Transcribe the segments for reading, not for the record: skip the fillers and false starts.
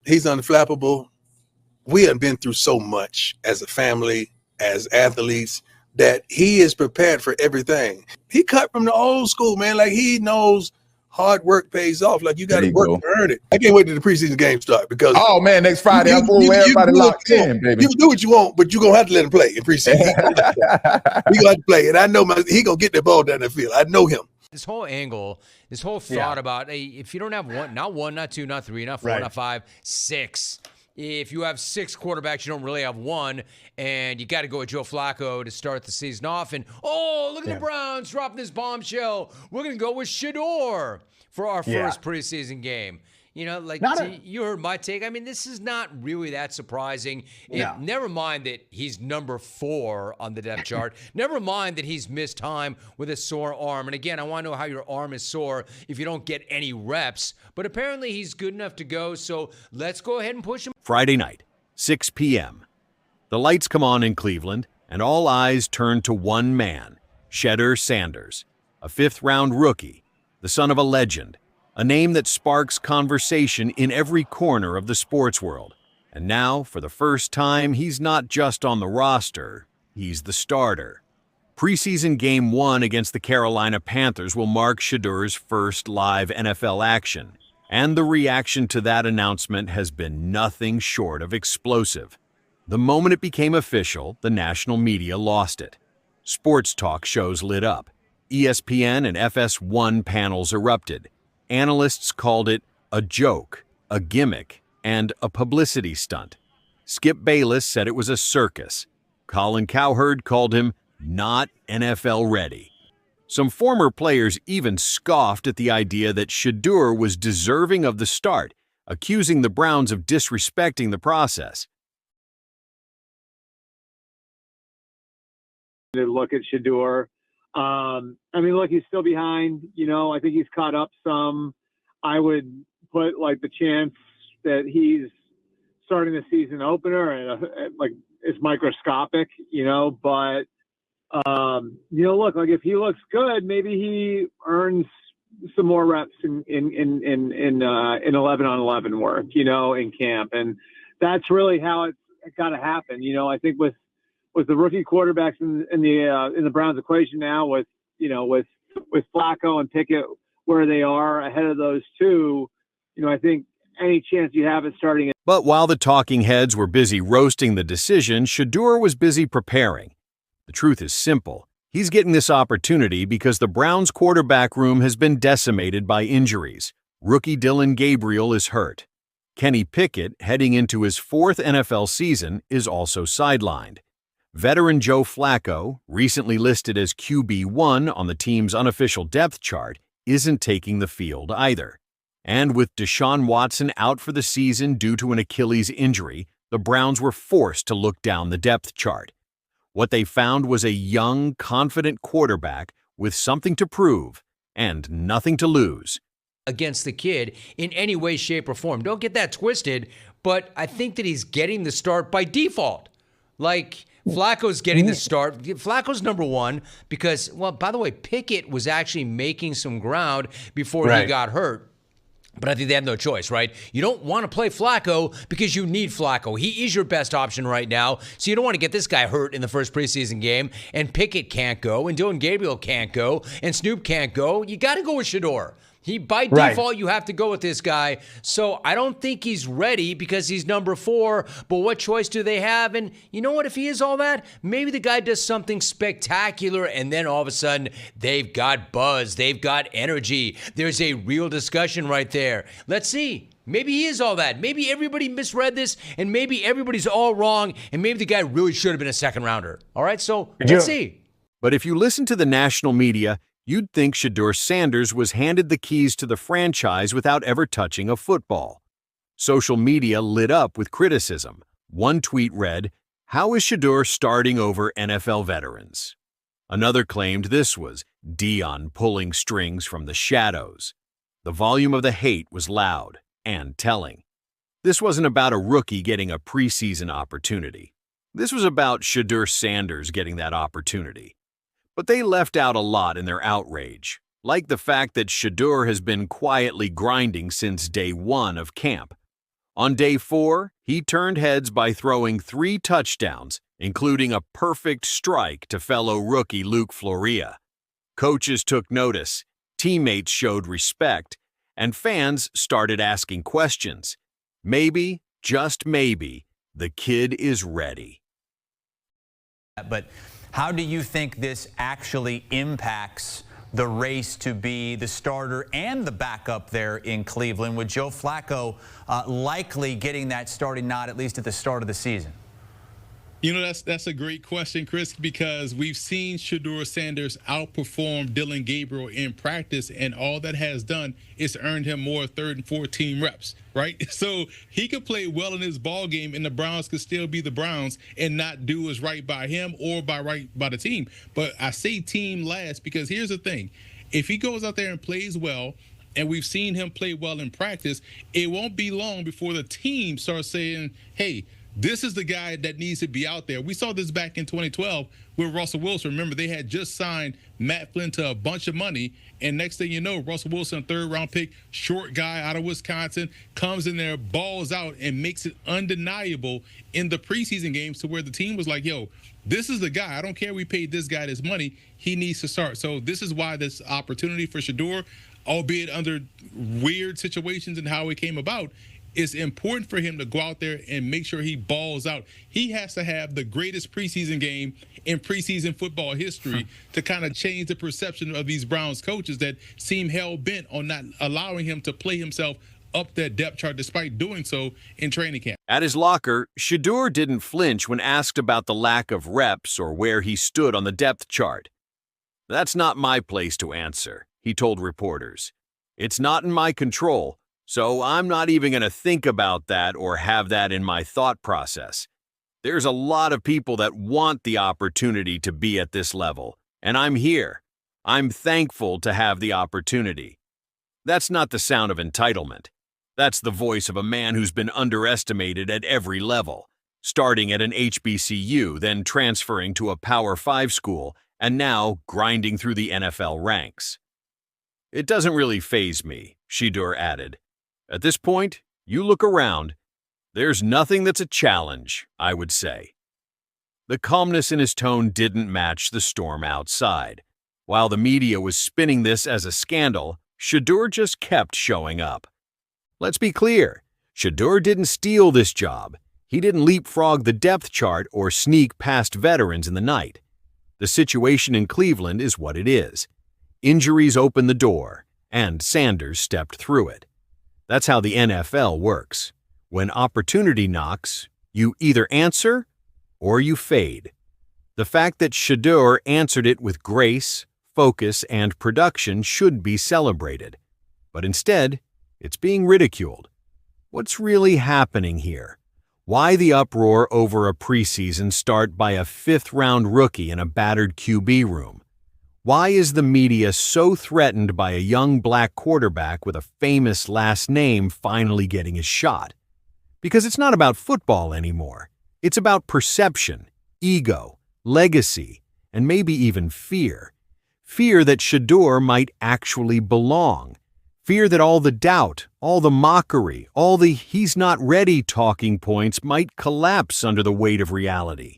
He's unflappable. We have been through so much as a family, as athletes, that he is prepared for everything. He cut from the old school, man. Like, he knows hard work pays off. Like, you got to work to earn it. I can't wait till the preseason game start because next Friday, everybody locked in, baby. You can do what you want, but you're gonna have to let him play in preseason. He gonna have to play, and I know he gonna get the ball down the field. I know him. This whole angle, this whole thought about, hey, if you don't have one, not two, not three, not four, not five, six. If you have six quarterbacks, you don't really have one, and you got to go with Joe Flacco to start the season off. And, look at the Browns dropping this bombshell. We're going to go with Shedeur for our first preseason game. You know, like you heard my take. I mean, this is not really that surprising. Never mind that he's number 4 on the depth chart. Never mind that he's missed time with a sore arm. And again, I want to know how your arm is sore if you don't get any reps. But apparently he's good enough to go, so let's go ahead and push him. Friday night, 6 p.m. The lights come on in Cleveland, and all eyes turn to one man, Shedeur Sanders, a 5th-round rookie, the son of a legend, a name that sparks conversation in every corner of the sports world. And now, for the first time, he's not just on the roster, he's the starter. Preseason Game 1 against the Carolina Panthers will mark Shedeur's first live NFL action, and the reaction to that announcement has been nothing short of explosive. The moment it became official, the national media lost it. Sports talk shows lit up. ESPN and FS1 panels erupted. Analysts called it a joke, a gimmick, and a publicity stunt. Skip Bayless said it was a circus. Colin Cowherd called him not NFL ready. Some former players even scoffed at the idea that Shedeur was deserving of the start, accusing the Browns of disrespecting the process. To look at Shedeur. I mean, look, he's still behind. You know, I think he's caught up some. I would put like the chance that he's starting the season opener and like it's microscopic, you know. But you know, look, like if he looks good, maybe he earns some more reps in 11-on-11 work, you know, in camp, and that's really how it's got to happen. You know, I think with the rookie quarterbacks in the Browns equation now, with Flacco and Pickett where they are ahead of those two, you know, I think any chance you have at starting. But while the talking heads were busy roasting the decision, Shedeur was busy preparing. The truth is simple. He's getting this opportunity because the Browns' quarterback room has been decimated by injuries. Rookie Dillon Gabriel is hurt. Kenny Pickett, heading into his 4th NFL season, is also sidelined. Veteran Joe Flacco, recently listed as QB1 on the team's unofficial depth chart, isn't taking the field either. And with Deshaun Watson out for the season due to an Achilles injury, the Browns were forced to look down the depth chart. What they found was a young, confident quarterback with something to prove and nothing to lose. Against the kid in any way, shape, or form. Don't get that twisted, but I think that he's getting the start by default. Like, Flacco's getting the start. Flacco's number 1 because, well, by the way, Pickett was actually making some ground before he got hurt. But I think they have no choice, right? You don't want to play Flacco because you need Flacco. He is your best option right now, so you don't want to get this guy hurt in the first preseason game, and Pickett can't go, and Dillon Gabriel can't go, and Snoop can't go. You got to go with Shedeur. By default, you have to go with this guy. So I don't think he's ready because he's number 4. But what choice do they have? And you know what? If he is all that, maybe the guy does something spectacular, and then all of a sudden, they've got buzz. They've got energy. There's a real discussion right there. Let's see. Maybe he is all that. Maybe everybody misread this, and maybe everybody's all wrong, and maybe the guy really should have been a 2nd-rounder. All right? So let's see. But if you listen to the national media, you'd think Shedeur Sanders was handed the keys to the franchise without ever touching a football. Social media lit up with criticism. One tweet read, "How is Shedeur starting over NFL veterans?" Another claimed this was Deion pulling strings from the shadows. The volume of the hate was loud and telling. This wasn't about a rookie getting a preseason opportunity. This was about Shedeur Sanders getting that opportunity. But they left out a lot in their outrage, like the fact that Shedeur has been quietly grinding since day 1 of camp. On day 4, he turned heads by throwing 3 touchdowns, including a perfect strike to fellow rookie Luke Floria. Coaches took notice, teammates showed respect, and fans started asking questions. Maybe, just maybe, the kid is ready. But how do you think this actually impacts the race to be the starter and the backup there in Cleveland, with Joe Flacco likely getting that starting nod at least at the start of the season? You know, that's a great question, Chris, because we've seen Shedeur Sanders outperform Dillon Gabriel in practice, and all that has done is earned him more third and fourth team reps, right? So he could play well in his ball game, and the Browns could still be the Browns and not do what's right by him or by the team. But I say team last because here's the thing. If he goes out there and plays well, and we've seen him play well in practice, it won't be long before the team starts saying, hey, this is the guy that needs to be out there. We saw this back in 2012 with Russell Wilson. Remember, they had just signed Matt Flynn to a bunch of money, and next thing you know, Russell Wilson, third-round pick, short guy out of Wisconsin, comes in there, balls out, and makes it undeniable in the preseason games to where the team was like, yo, this is the guy. I don't care we paid this guy this money. He needs to start. So this is why this opportunity for Shedeur, albeit under weird situations and how it came about, it's important for him to go out there and make sure he balls out. He has to have the greatest preseason game in preseason football history to kind of change the perception of these Browns coaches that seem hell-bent on not allowing him to play himself up that depth chart despite doing so in training camp. At his locker, Shedeur didn't flinch when asked about the lack of reps or where he stood on the depth chart. "That's not my place to answer," he told reporters. "It's not in my control. So I'm not even going to think about that or have that in my thought process. There's a lot of people that want the opportunity to be at this level, and I'm here. I'm thankful to have the opportunity." That's not the sound of entitlement. That's the voice of a man who's been underestimated at every level, starting at an HBCU, then transferring to a Power 5 school, and now grinding through the NFL ranks. "It doesn't really faze me," Shedeur added. "At this point, you look around. There's nothing that's a challenge, I would say." The calmness in his tone didn't match the storm outside. While the media was spinning this as a scandal, Shedeur just kept showing up. Let's be clear, Shedeur didn't steal this job. He didn't leapfrog the depth chart or sneak past veterans in the night. The situation in Cleveland is what it is. Injuries opened the door, and Sanders stepped through it. That's how the NFL works. When opportunity knocks, you either answer or you fade. The fact that Shedeur answered it with grace, focus, and production should be celebrated. But instead, it's being ridiculed. What's really happening here? Why the uproar over a preseason start by a fifth-round rookie in a battered QB room? Why is the media so threatened by a young black quarterback with a famous last name finally getting his shot? Because it's not about football anymore. It's about perception, ego, legacy, and maybe even fear. Fear that Shedeur might actually belong. Fear that all the doubt, all the mockery, all the "he's not ready" talking points might collapse under the weight of reality.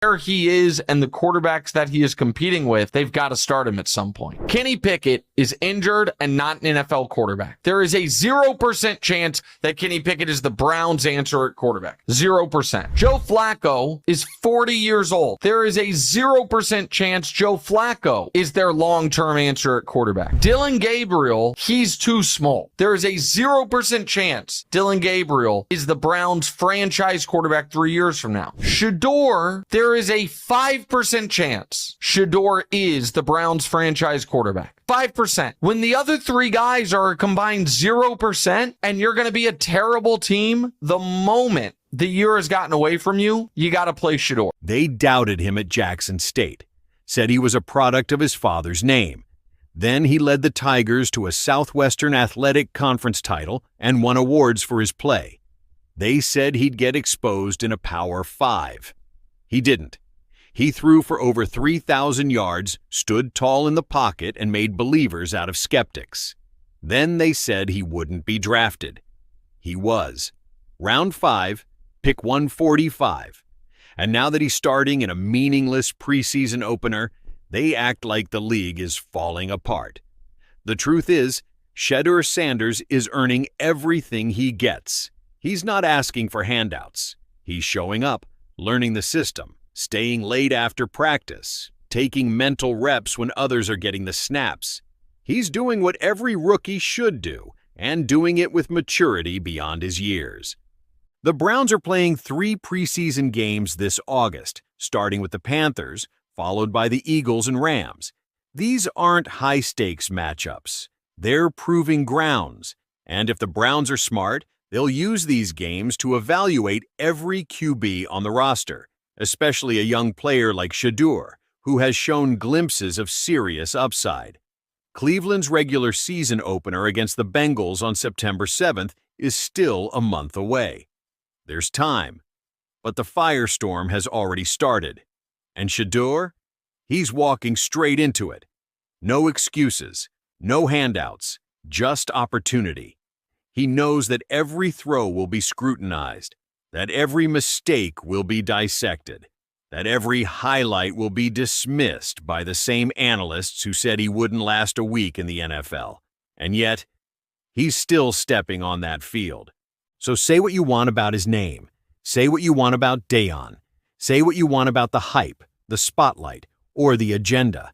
Where he is and the quarterbacks that he is competing with, they've got to start him at some point. Kenny Pickett is injured and not an NFL quarterback. There is a 0% chance that Kenny Pickett is the Browns' answer at quarterback. 0%. Joe Flacco is 40 years old. There is a 0% chance Joe Flacco is their long-term answer at quarterback. Dillon Gabriel, he's too small. There is a 0% chance Dillon Gabriel is the Browns' franchise quarterback 3 years from now. Shedeur, there is a 5% chance Shedeur is the Browns franchise quarterback. 5%. When the other three guys are a combined 0% and you're going to be a terrible team, the moment the year has gotten away from you, you got to play Shedeur. They doubted him at Jackson State, said he was a product of his father's name. Then he led the Tigers to a Southwestern Athletic Conference title and won awards for his play. They said he'd get exposed in a Power 5. He didn't. He threw for over 3,000 yards, stood tall in the pocket, and made believers out of skeptics. Then they said he wouldn't be drafted. He was. Round 5, pick 145. And now that he's starting in a meaningless preseason opener, they act like the league is falling apart. The truth is, Shedeur Sanders is earning everything he gets. He's not asking for handouts. He's showing up, learning the system, staying late after practice, taking mental reps when others are getting the snaps. He's doing what every rookie should do, and doing it with maturity beyond his years. The Browns are playing 3 preseason games this August, starting with the Panthers, followed by the Eagles and Rams. These aren't high-stakes matchups. They're proving grounds, and if the Browns are smart, they'll use these games to evaluate every QB on the roster, especially a young player like Shedeur, who has shown glimpses of serious upside. Cleveland's regular season opener against the Bengals on September 7th is still a month away. There's time, but the firestorm has already started. And Shedeur? He's walking straight into it. No excuses, no handouts, just opportunity. He knows that every throw will be scrutinized, that every mistake will be dissected, that every highlight will be dismissed by the same analysts who said he wouldn't last a week in the NFL. And yet, he's still stepping on that field. So say what you want about his name. Say what you want about Deion. Say what you want about the hype, the spotlight, or the agenda.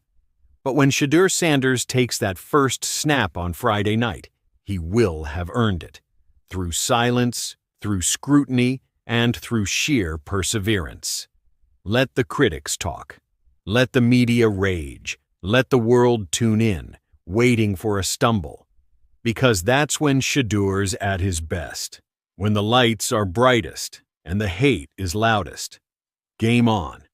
But when Shedeur Sanders takes that first snap on Friday night, he will have earned it. Through silence, through scrutiny, and through sheer perseverance. Let the critics talk. Let the media rage. Let the world tune in, waiting for a stumble. Because that's when Shedeur's at his best. When the lights are brightest and the hate is loudest. Game on.